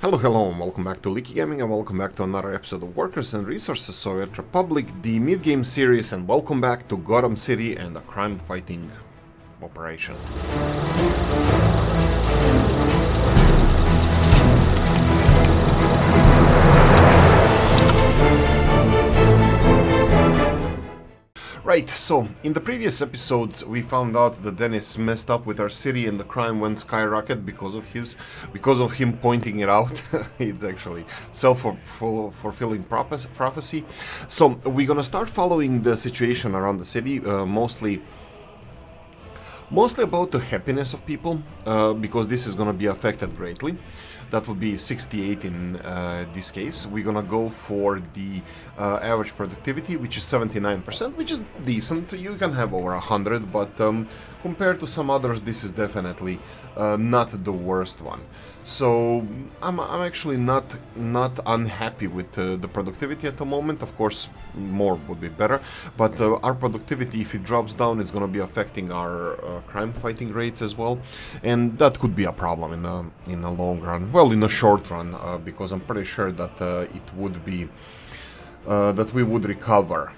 Hello, and welcome back to Oolykee Gaming, and welcome back to another episode of Workers and Resources Soviet Republic, the Midgame series, and welcome back to Gotham City and a crime-fighting operation. Right, so in the previous episodes we found out that Dennis messed up with our city and the crime went skyrocket because of him pointing it out. It's actually self-fulfilling prophecy. So we're gonna start following the situation around the city, mostly about the happiness of people, because this is gonna be affected greatly. That would be 68 in this case. We're gonna go for the average productivity, which is 79%, which is decent. You can have over 100, but compared to some others, this is definitely not the worst one. So I'm actually not unhappy with the productivity at the moment. Of course, more would be better, but our productivity, if it drops down, is going to be affecting our crime fighting rates as well, and that could be a problem in the long run. Well, in the short run, because I'm pretty sure that it would be that we would recover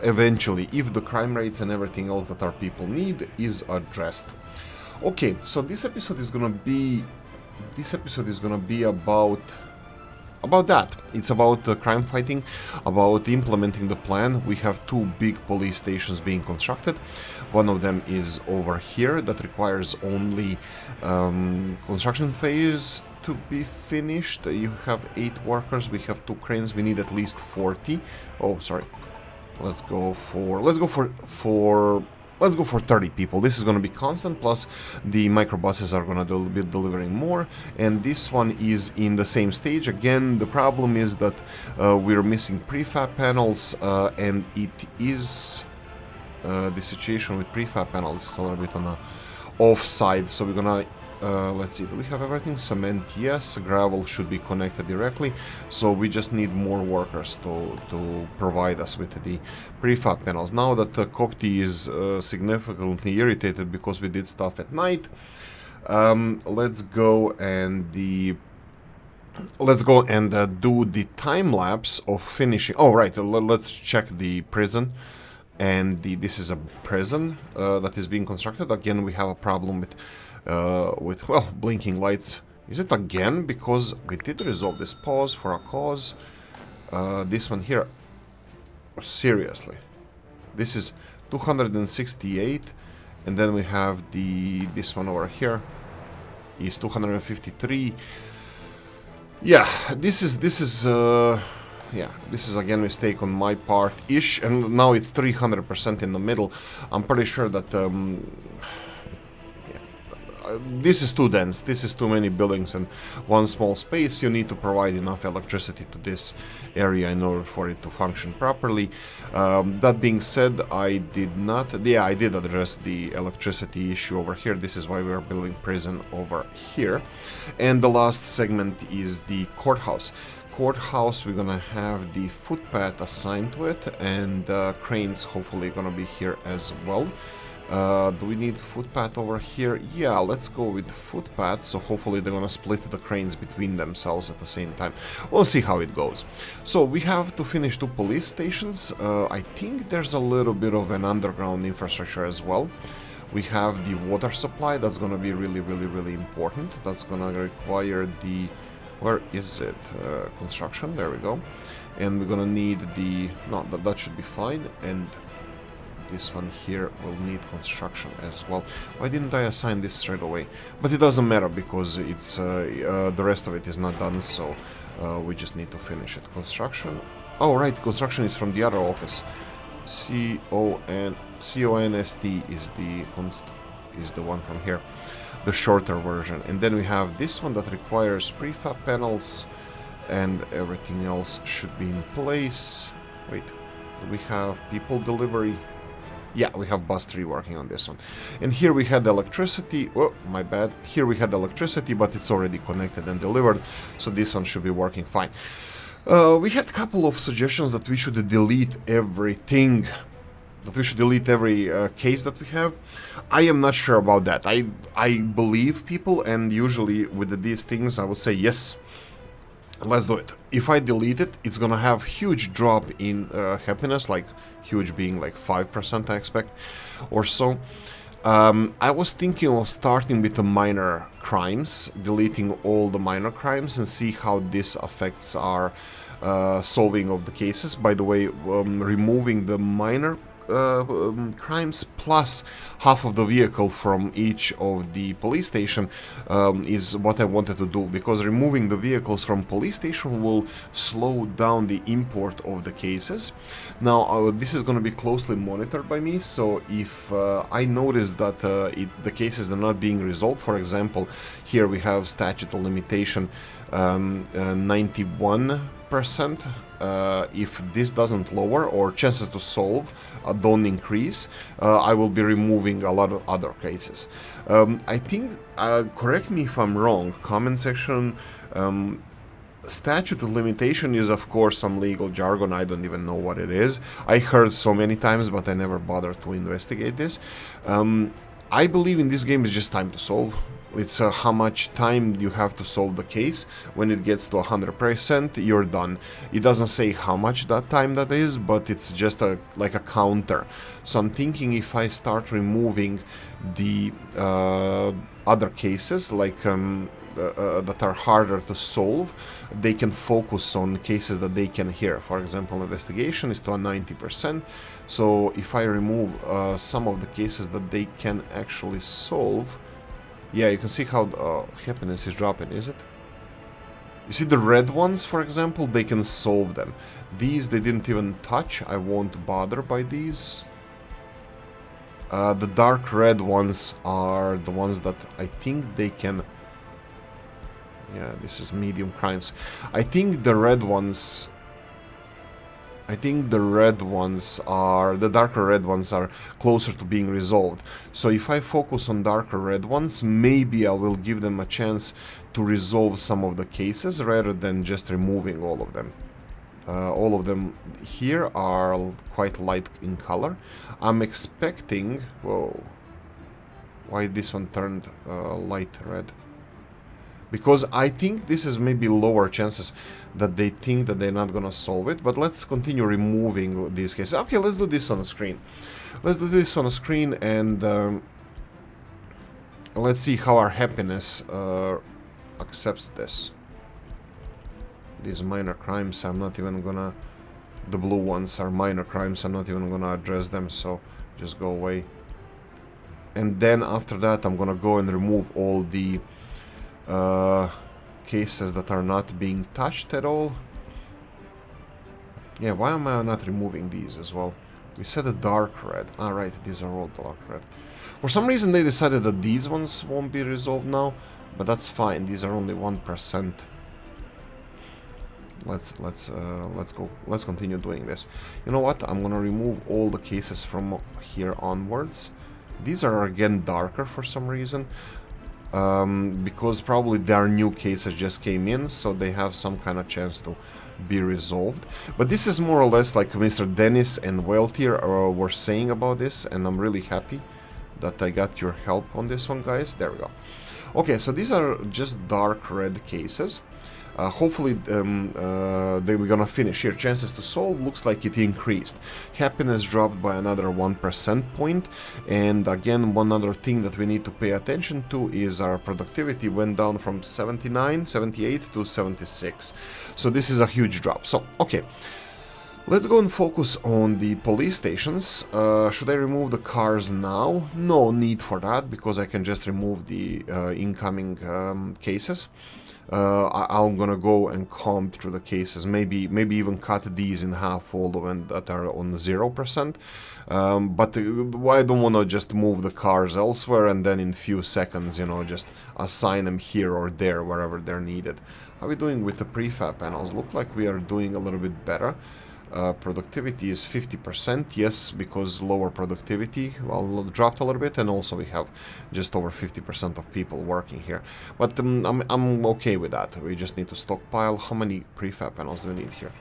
eventually if the crime rates and everything else that our people need is addressed. Okay, so this episode is gonna be about that. It's about crime fighting, about implementing the plan. We have two big police stations being constructed. One of them is over here that requires only construction phase to be finished. You have 8 workers. We have 2 cranes. We need at least 40. Oh, sorry. Let's go for 30 people. This is going to be constant, plus the microbuses are going to be delivering more, and this one is in the same stage. Again, the problem is that we're missing prefab panels, and it is the situation with prefab panels is a little bit on the offside, so we're gonna let's see, do we have everything? Cement, yes. Gravel should be connected directly, so we just need more workers to provide us with the prefab panels. Now that Kopti is significantly irritated because we did stuff at night, let's go and do the time lapse of finishing. Oh, right, let's check the prison. And this is a prison that is being constructed. Again, we have a problem with blinking lights. Is it again? Because we did resolve this. Pause for a cause. This one here. Seriously, this is 268, and then we have this one over here is 253. Yeah, this is again a mistake on my part-ish, and now it's 300% in the middle. I'm pretty sure that this is too dense. This is too many buildings in one small space. You need to provide enough electricity to this area in order for it to function properly. That being said, I did address the electricity issue over here. This is why we are building prison over here. And the last segment is the courthouse. We're gonna have the footpath assigned to it, and cranes hopefully gonna be here as well. Do we need footpath over here? Yeah, let's go with footpath, so hopefully they're gonna split the cranes between themselves at the same time. We'll see how it goes. So we have to finish 2 police stations. I think there's a little bit of an underground infrastructure as well. We have the water supply. That's gonna be really important. That's gonna require the... where is it? Construction, there we go. And we're gonna need that should be fine, and this one here will need construction as well. Why didn't I assign this straight away? But it doesn't matter because it's the rest of it is not done, so we just need to finish it. Construction. Oh right, construction is from the other office. CONST is the one from here, the shorter version. And then we have this one that requires prefab panels, and everything else should be in place. Wait, do we have people delivery? Yeah, we have bus 3 working on this one. And here we had electricity. Oh, my bad. Here we had electricity, but it's already connected and delivered, so this one should be working fine. We had a couple of suggestions that we should delete everything that we should delete every case that we have. I am not sure about that. I believe people, and usually with these things I would say yes, let's do it. If I delete it, it's gonna have huge drop in happiness, like huge being like 5% I expect or so. I was thinking of starting with the minor crimes, deleting all the minor crimes and see how this affects our solving of the cases. By the way, removing the minor crimes plus half of the vehicle from each of the police station is what I wanted to do, because removing the vehicles from police station will slow down the import of the cases. Now this is going to be closely monitored by me, so if I notice that the cases are not being resolved, for example, here we have statute of limitation 91%. If this doesn't lower or chances to solve don't increase, I will be removing a lot of other cases. I think, correct me if I'm wrong, comment section, statute of limitation is of course some legal jargon, I don't even know what it is. I heard so many times, but I never bothered to investigate this. I believe in this game is just time to solve. It's how much time you have to solve the case. When it gets to 100%, you're done. It doesn't say how much that time that is, but it's just like a counter. So I'm thinking if I start removing the other cases, like that are harder to solve, they can focus on cases that they can hear. For example, investigation is to a 90%. So if I remove some of the cases that they can actually solve, yeah, you can see how happiness is dropping, is it? You see the red ones, for example, they can solve them. These they didn't even touch, I won't bother by these. The dark red ones are the ones that I think they can... Yeah, this is medium crimes. I think the red ones... the darker red ones are closer to being resolved. So if I focus on darker red ones, maybe I will give them a chance to resolve some of the cases rather than just removing all of them. All of them here are quite light in color. I'm expecting... Whoa. Why this one turned light red? Because I think this is maybe lower chances that they think that they're not gonna solve it. But let's continue removing these cases. Okay, let's do this on the screen. Let's do this on the screen and let's see how our happiness accepts this. These minor crimes, I'm not even gonna... The blue ones are minor crimes, I'm not even gonna address them, so just go away. And then after that I'm gonna go and remove all the cases that are not being touched at all. Yeah, why am I not removing these as well? We said a dark red. Alright, these are all dark red. For some reason they decided that these ones won't be resolved now, but that's fine. These are only 1%. Let's continue doing this. You know what? I'm gonna remove all the cases from here onwards. These are again darker for some reason. Because probably their new cases just came in, so they have some kind of chance to be resolved. But this is more or less like Mr. Dennis and Weltier were saying about this, and I'm really happy that I got your help on this one, guys. There we go. Okay, so these are just dark red cases. Hopefully they were gonna finish here. Chances to solve looks like it increased. Happiness dropped by another 1% point. And again, one other thing that we need to pay attention to is our productivity went down from 78 to 76. So this is a huge drop. So, okay. Let's go and focus on the police stations. Should I remove the cars now? No need for that, because I can just remove the incoming cases. I'm gonna go and comb through the cases, maybe even cut these in half, all the ones that are on 0%. But I don't want to just move the cars elsewhere and then in few seconds, you know, just assign them here or there, wherever they're needed. How are we doing with the prefab panels? Look like we are doing a little bit better. Productivity is 50%, yes, because lower productivity, well, dropped a little bit, and also we have just over 50% of people working here. But I'm okay with that. We just need to stockpile. How many prefab panels do we need here?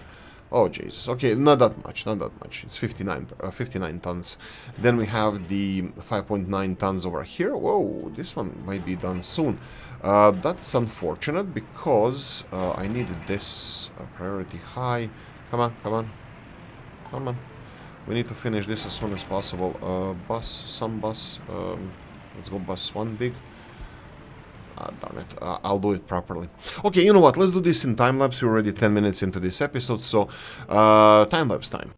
Oh, Jesus. Okay, not that much, not that much. It's 59 tons. Then we have the 5.9 tons over here. Whoa, this one might be done soon. That's unfortunate because I needed this priority high. Come on, come on, come on. We need to finish this as soon as possible. Some bus. Let's go bus one big. Darn it, I'll do it properly. Okay, you know what, let's do this in time-lapse. We're already 10 minutes into this episode, so time-lapse time.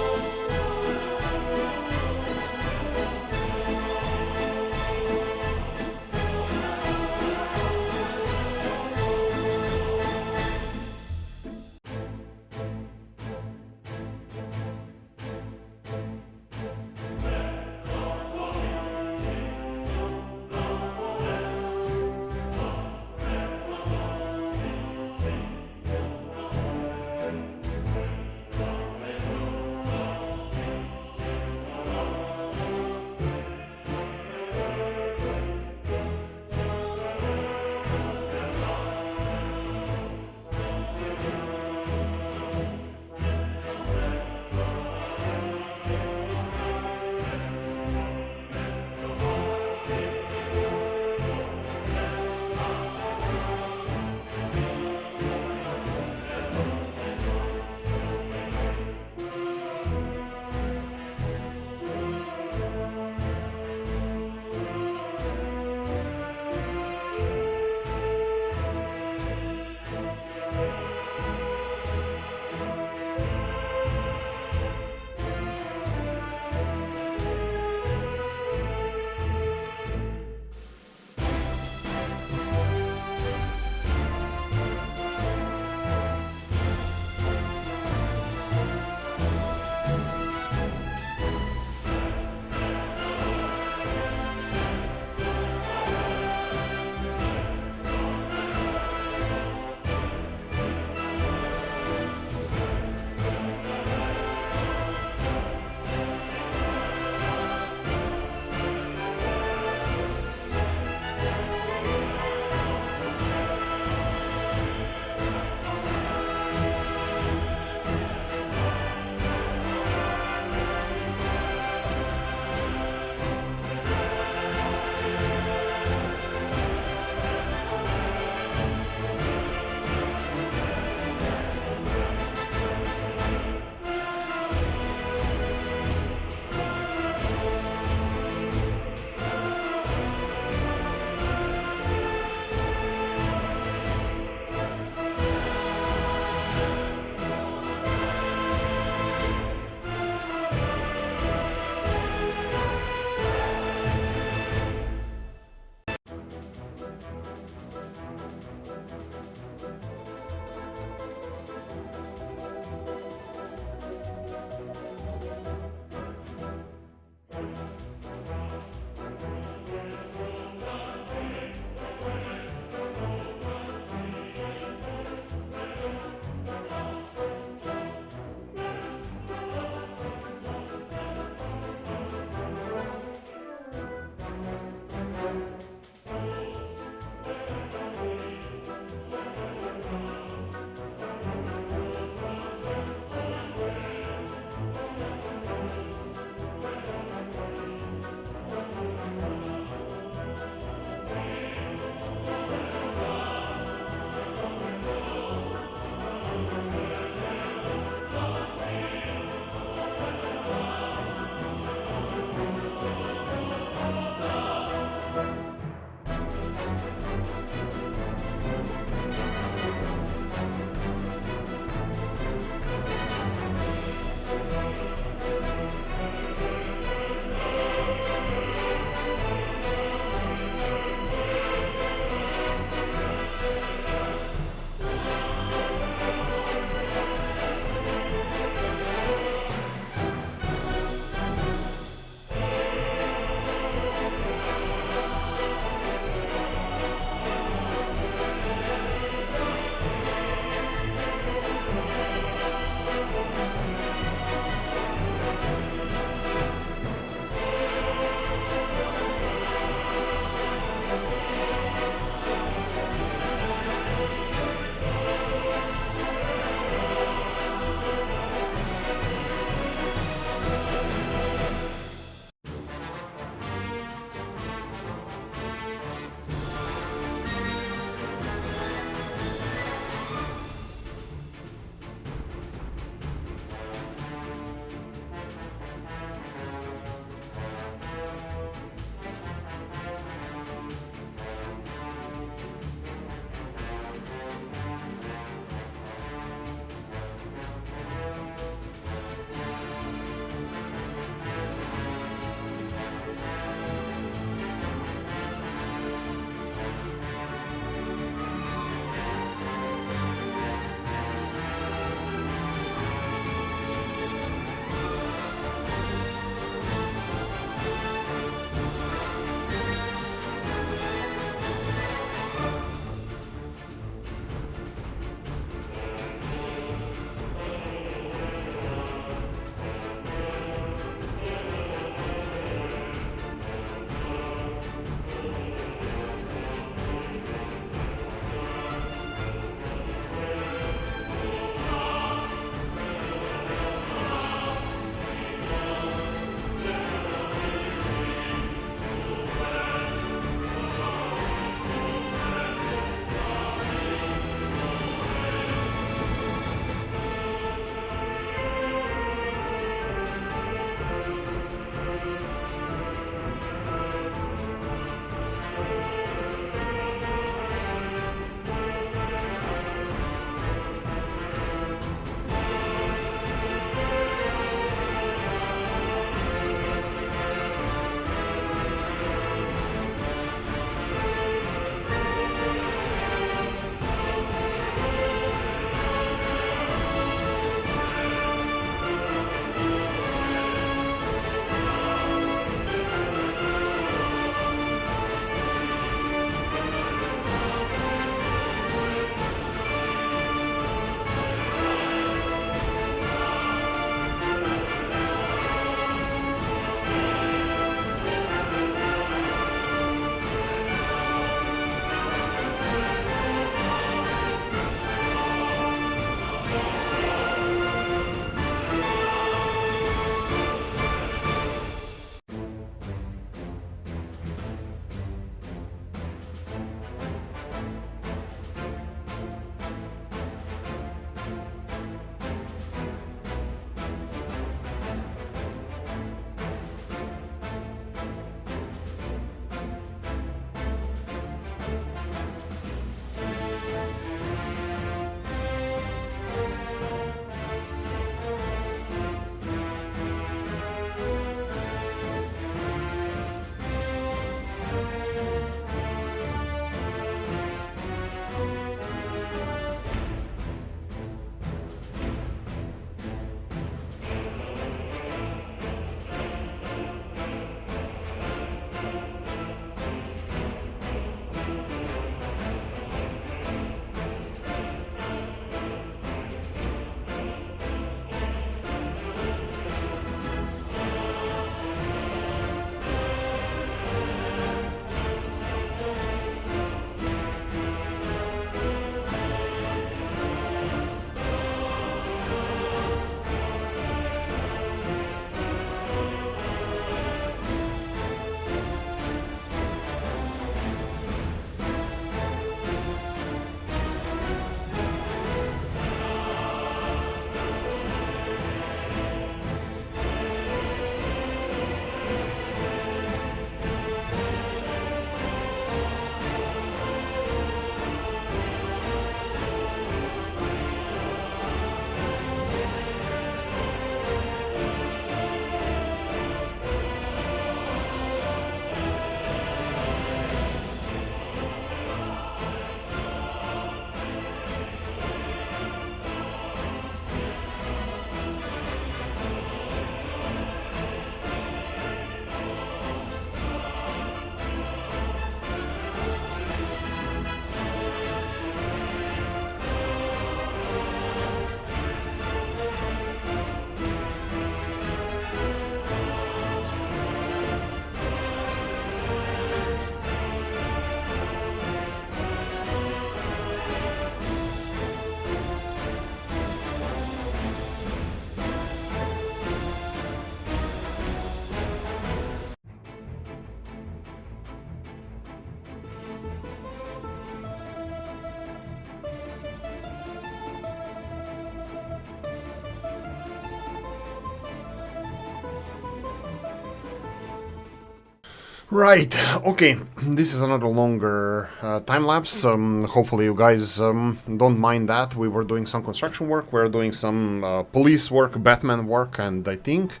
Right, okay, this is another longer time lapse. Hopefully you guys don't mind that. We were doing some construction work, we were doing some police work, Batman work, and I think,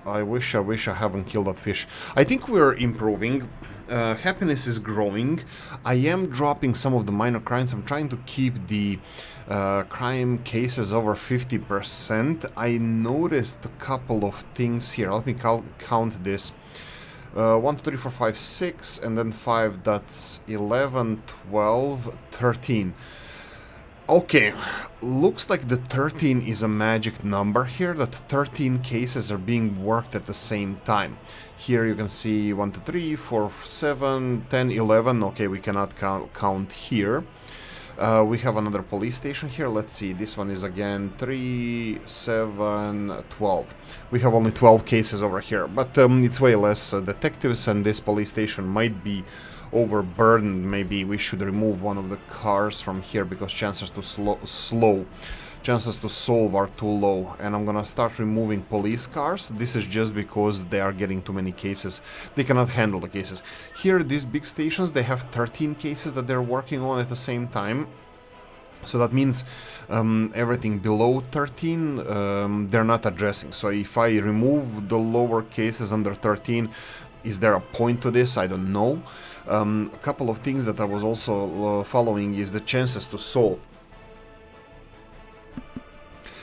I wish I haven't killed that fish. I think we're improving. Happiness is growing. I am dropping some of the minor crimes. I'm trying to keep the crime cases over 50%. I noticed a couple of things here. Let me count this. 1, 2, 3, 4, 5, 6, and then 5, that's 11, 12, 13. Okay, looks like the 13 is a magic number here, that 13 cases are being worked at the same time. Here you can see 1, 2, 3, 4, 7, 10, 11. Okay, we cannot count here. We have another police station here. Let's see, this one is again 3, 7, 12. We have only 12 cases over here, but it's way less detectives, and this police station might be overburdened. Maybe we should remove one of the cars from here because chances to chances to solve are too low, and I'm gonna start removing police cars. This is just because they are getting too many cases. They cannot handle the cases. Here, these big stations, they have 13 cases that they're working on at the same time. So that means everything below 13 they're not addressing. So if I remove the lower cases under 13, is there a point to this? I don't know. A couple of things that I was also following is the chances to solve.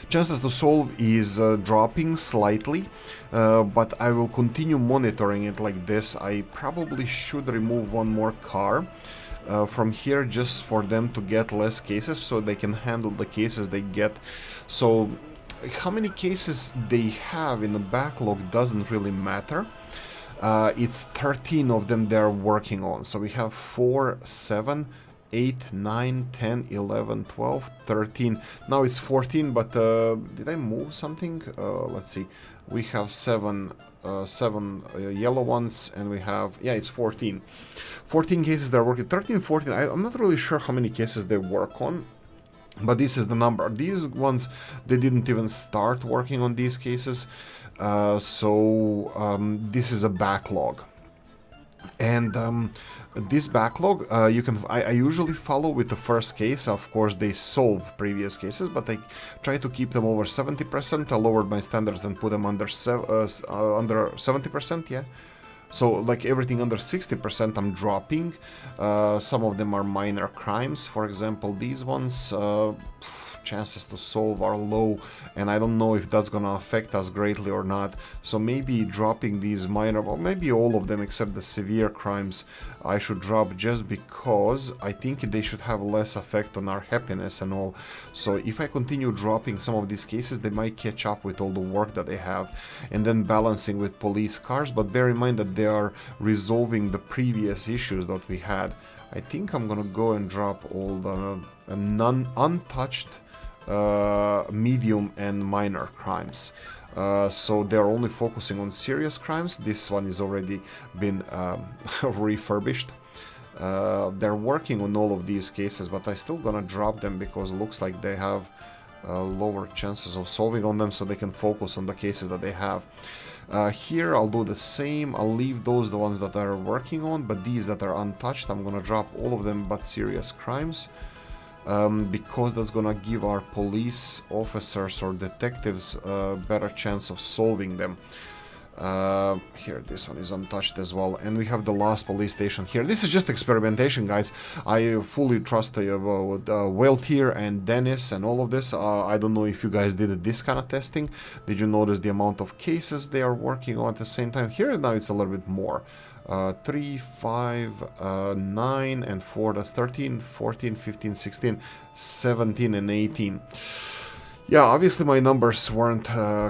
Chances to solve is dropping slightly, but I will continue monitoring it like this. I probably should remove one more car from here just for them to get less cases so they can handle the cases they get. So how many cases they have in the backlog doesn't really matter. It's 13 of them they're working on. So we have 4, 7, 8, 9, 10, 11, 12, 13. Now it's 14, but did I move something? Let's see. We have 7 yellow ones, and we have, yeah, it's 14. 14 cases they're working. 13, 14. I'm not really sure how many cases they work on, but this is the number. These ones, they didn't even start working on these cases. This is a backlog. And this backlog, I usually follow with the first case. Of course, they solve previous cases, but I try to keep them over 70%. I lowered my standards and put them under 70%, yeah. So, like, everything under 60% I'm dropping. Some of them are minor crimes. For example, these ones, chances to solve are low, and I don't know if that's gonna affect us greatly or not. So maybe dropping these minor, well, maybe all of them except the severe crimes I should drop, just because I think they should have less effect on our happiness and all. So if I continue dropping some of these cases, they might catch up with all the work that they have, and then balancing with police cars. But bear in mind that they are resolving the previous issues that we had. I think I'm gonna go and drop all the untouched medium and minor crimes. So they're only focusing on serious crimes. This one is already been refurbished. They're working on all of these cases, but I still gonna drop them because it looks like they have lower chances of solving on them, so they can focus on the cases that they have. Here I'll do the same. I'll leave those, the ones that are working on, but these that are untouched, I'm gonna drop all of them but serious crimes. Because that's gonna give our police officers or detectives a better chance of solving them. Here, this one is untouched as well, and we have the last police station here. This is just experimentation, guys. I fully trust Whale Tier and Dennis and all of this. I don't know if you guys did this kind of testing. Did you notice the amount of cases they are working on at the same time? Here now it's a little bit more. 3, 5, 9, and 4, that's 13, 14, 15, 16, 17, and 18. Yeah, obviously my numbers weren't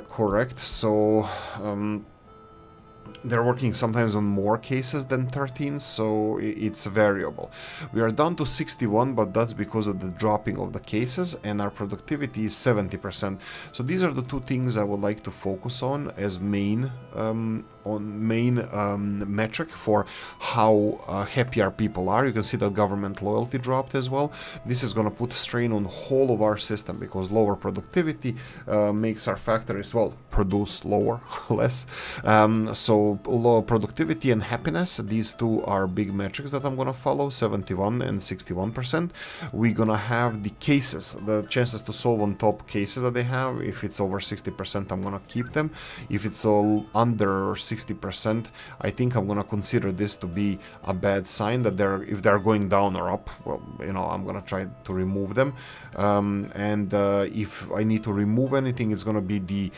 correct, so they're working sometimes on more cases than 13, so it's variable. We are down to 61, but that's because of the dropping of the cases, and our productivity is 70%. So these are the two things I would like to focus on as main metric for how happy our people are. You can see that government loyalty dropped as well. This is going to put strain on the whole of our system, because lower productivity makes our factories, well, produce less. So So low productivity and happiness, these two are big metrics that I'm gonna follow, 71 and 61%. We're gonna have the cases, the chances to solve on top cases that they have. If it's over 60%, I'm gonna keep them. If it's all under 60%, I think I'm gonna consider this to be a bad sign that if they're going down or up, well, you know, I'm gonna try to remove them. If I need to remove anything, it's gonna be the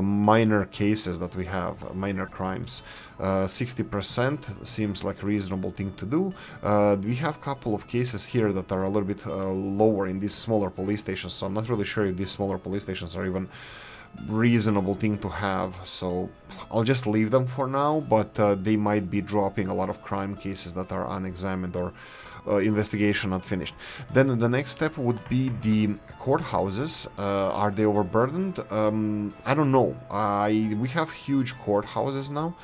minor cases that we have, minor crimes. 60% seems like a reasonable thing to do. We have a couple of cases here that are a little bit lower in these smaller police stations, so I'm not really sure if these smaller police stations are even reasonable thing to have, so I'll just leave them for now, but they might be dropping a lot of crime cases that are unexamined or investigation not finished. Then the next step would be the courthouses. Are they overburdened? I don't know. We have huge courthouses now.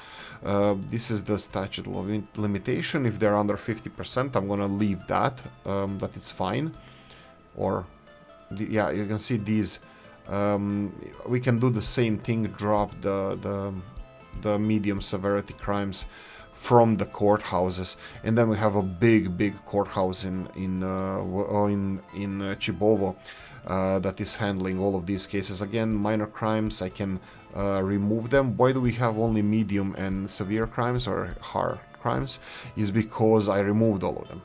This is the statute limitation. If they're under 50%, I'm gonna leave that. That it's fine. Or yeah, you can see these. We can do the same thing. Drop the medium severity crimes from the courthouses, and then we have a big courthouse in Chibovo that is handling all of these cases. Again, minor crimes, I can remove them. Why do we have only medium and severe crimes or hard crimes? Is because I removed all of them.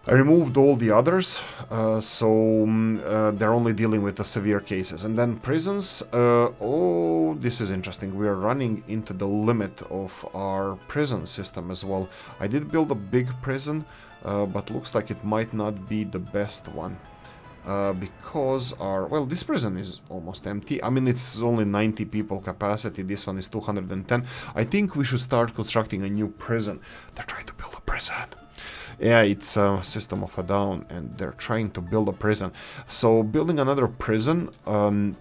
I removed all the others, so they're only dealing with the severe cases. And then prisons, oh, this is interesting. We are running into the limit of our prison system as well. I did build a big prison, but looks like it might not be the best one. Because well, this prison is almost empty. I mean, it's only 90 people capacity. This one is 210. I think we should start constructing a new prison. They're trying to build a prison. Yeah, it's a System of a Down, and they're trying to build a prison. So building another prison,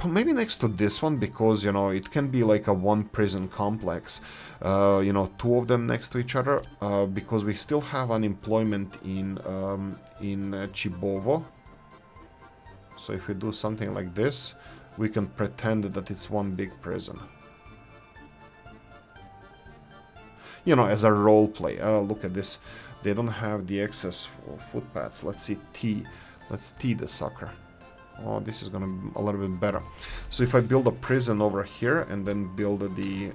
maybe next to this one, because, you know, it can be like a one prison complex. You know, two of them next to each other, because we still have unemployment in Chibovo. So if we do something like this, we can pretend that it's one big prison. You know, as a role play. Look at this. They don't have the access for footpaths. Let's see T. Let's T the sucker. Oh, this is gonna be a little bit better. So if I build a prison over here and then build the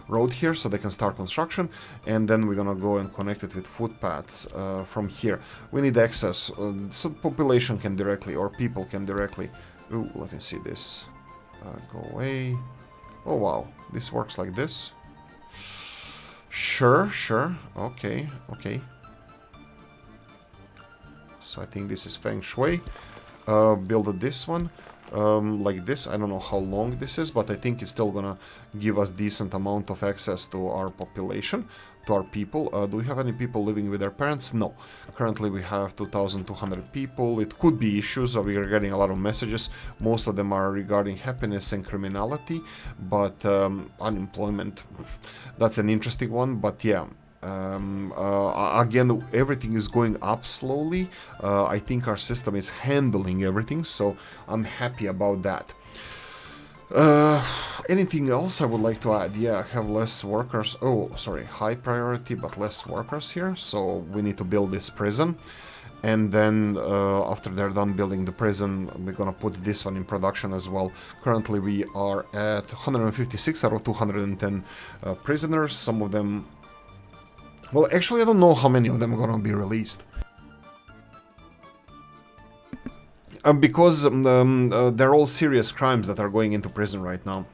road here so they can start construction, and then we're gonna go and connect it with footpaths from here. We need access so population can directly, or people can directly. Ooh, let me see this. Go away. Oh wow, this works like this. Sure. Okay. So I think this is Feng Shui. Build this one like this. I don't know how long this is, but I think it's still gonna give us decent amount of access to our population, to our people. Do we have any people living with their parents? No. Currently we have 2,200 people. It could be issues. We are getting a lot of messages. Most of them are regarding happiness and criminality, but unemployment, that's an interesting one. But yeah, again, everything is going up slowly. I think our system is handling everything, so I'm happy about that. Anything else I would like to add? Yeah, I have less workers. Oh, sorry, high priority, but less workers here. So we need to build this prison. And then after they're done building the prison, we're gonna put this one in production as well. Currently we are at 156 out of 210 prisoners. Some of them... Well, actually, I don't know how many of them are gonna be released. Because they're all serious crimes that are going into prison right now.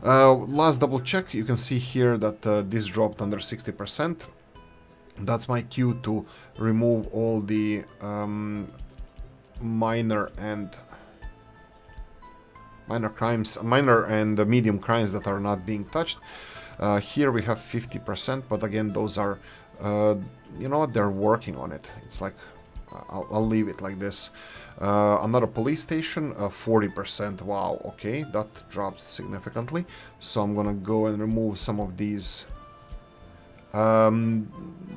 Last double check, you can see here that this dropped under 60%. That's my cue to remove all the minor and medium crimes that are not being touched. Here we have 50%, but again, those are, you know what, they're working on it. It's like, I'll leave it like this. Another police station, 40%. Wow, okay, that dropped significantly. So I'm gonna go and remove some of these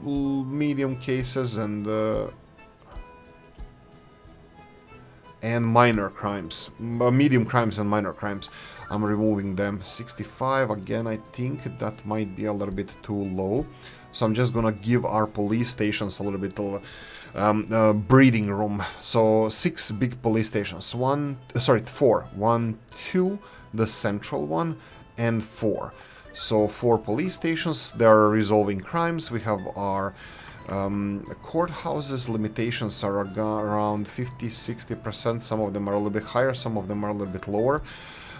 medium cases and and minor crimes, medium crimes and minor crimes. I'm removing them. 65, again, I think that might be a little bit too low. So I'm just gonna give our police stations a little bit breathing room. So 6 big police stations. 4. 1, 2, the central one, and 4. So 4 police stations, they are resolving crimes. We have our courthouses. Limitations are around 50-60%. Some of them are a little bit higher, some of them are a little bit lower.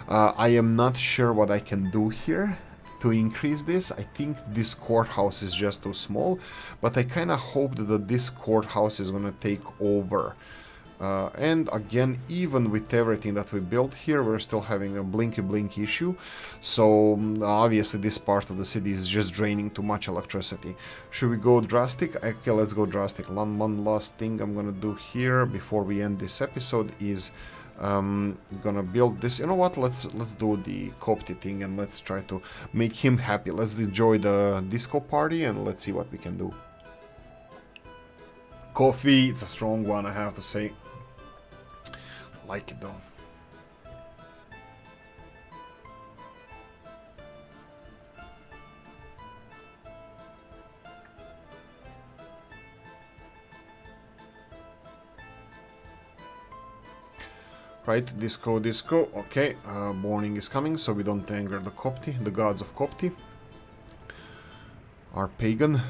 I am not sure what I can do here to increase this. I think this courthouse is just too small, but I kind of hope that this courthouse is going to take over. And again, even with everything that we built here, we're still having a blinky issue. So obviously this part of the city is just draining too much electricity. Should we go drastic? Okay, let's go drastic. One last thing I'm gonna do here before we end this episode is gonna build this. You know what, let's do the Copti thing and let's try to make him happy. Let's enjoy the disco party and let's see what we can do. Coffee, it's a strong one, I have to say. Like it though. Right, disco. Okay, morning is coming, so we don't anger the Copti, the gods of Copti. Our pagan.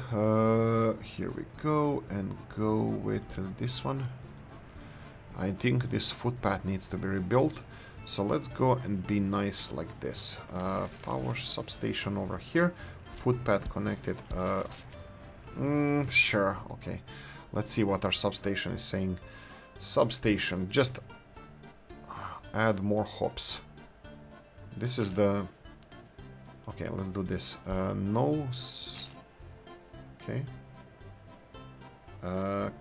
Here we go, and go with this one. I think this footpath needs to be rebuilt, so let's go and be nice like this. Power substation over here, footpath connected. Sure, okay. Let's see what our substation is saying. Substation, just add more hops. This is the... Okay, let's do this. No... Okay.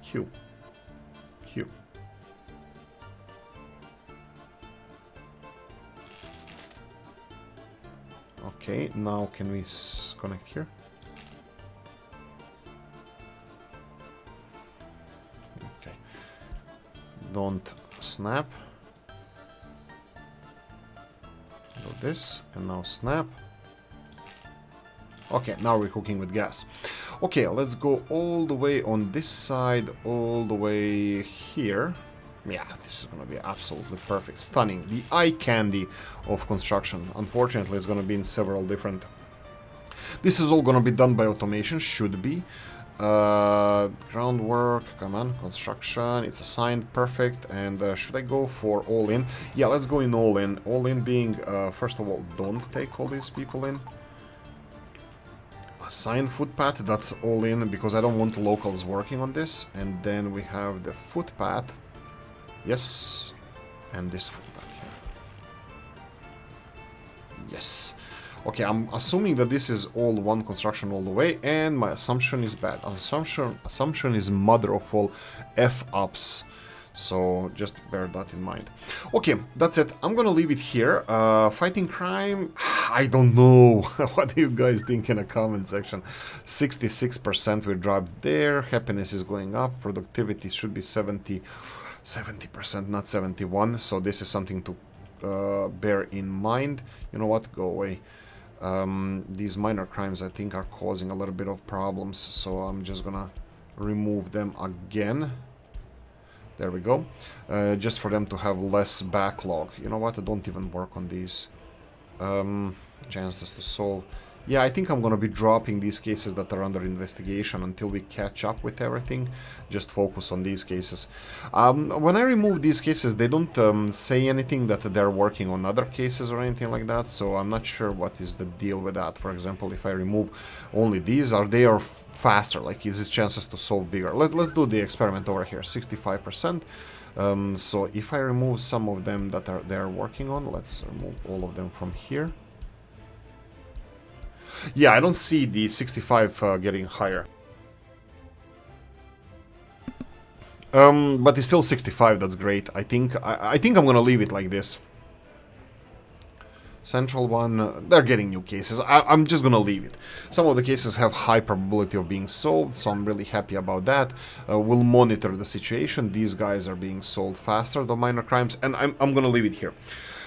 Q. Okay, now can we connect here? Okay. Don't snap. Do this, and now snap. Okay, now we're cooking with gas. Okay, let's go all the way on this side, all the way here. Yeah, this is gonna be absolutely perfect, stunning. The eye candy of construction. Unfortunately, it's gonna be in several different... This is all gonna be done by automation, should be. Groundwork, come on, construction, it's assigned, perfect. And should I go for all in? Yeah, let's go in all in. All in being, first of all, don't take all these people in. Assign footpath, that's all in, because I don't want locals working on this. And then we have the footpath. Yes, and this footpath here. Yes. Okay, I'm assuming that this is all one construction all the way, and my assumption is bad. Assumption is mother of all F-ups. So just bear that in mind. Okay, that's it. I'm gonna leave it here. Fighting crime, I don't know. What do you guys think in the comment section? 66% we dropped there. Happiness is going up. Productivity should be 70%, not 71. So this is something to bear in mind. You know what? Go away. These minor crimes, I think, are causing a little bit of problems. So I'm just gonna remove them again. There we go. Just for them to have less backlog. You know what? I don't even work on these. Chances to solve. Yeah, I think I'm gonna be dropping these cases that are under investigation until we catch up with everything. Just focus on these cases. When I remove these cases, they don't say anything that they're working on other cases or anything like that, so I'm not sure what is the deal with that. For example, if I remove only these, are they faster? Like, is his chances to solve bigger? Let's do the experiment over here, 65%. So if I remove some of them that they're working on, let's remove all of them from here. Yeah, I don't see the 65 getting higher. But it's still 65, that's great. I think I'm gonna leave it like this. Central one, they're getting new cases. I'm just gonna leave it. Some of the cases have high probability of being solved, so I'm really happy about that. We'll monitor the situation. These guys are being solved faster, the minor crimes, and I'm gonna leave it here.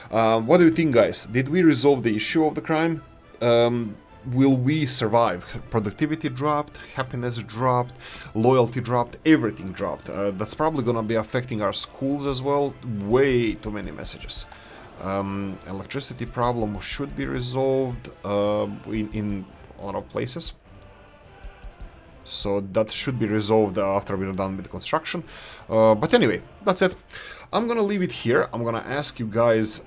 What do you think, guys? Did we resolve the issue of the crime? Will we survive? Productivity dropped, happiness dropped, loyalty dropped, everything dropped. That's probably gonna be affecting our schools as well. Way too many messages. Electricity problem should be resolved in a lot of places. So that should be resolved after we're done with the construction. But anyway, that's it. I'm gonna leave it here. I'm gonna ask you guys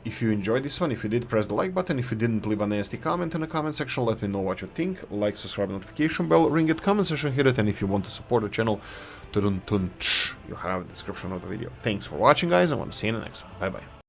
if you enjoyed this one. If you did, press the like button. If you didn't, leave a nasty comment in the comment section. Let me know what you think. Like, subscribe, notification bell, ring it, comment section, hit it. And if you want to support the channel, you have the description of the video. Thanks for watching, guys. I want to see you in the next one. Bye bye.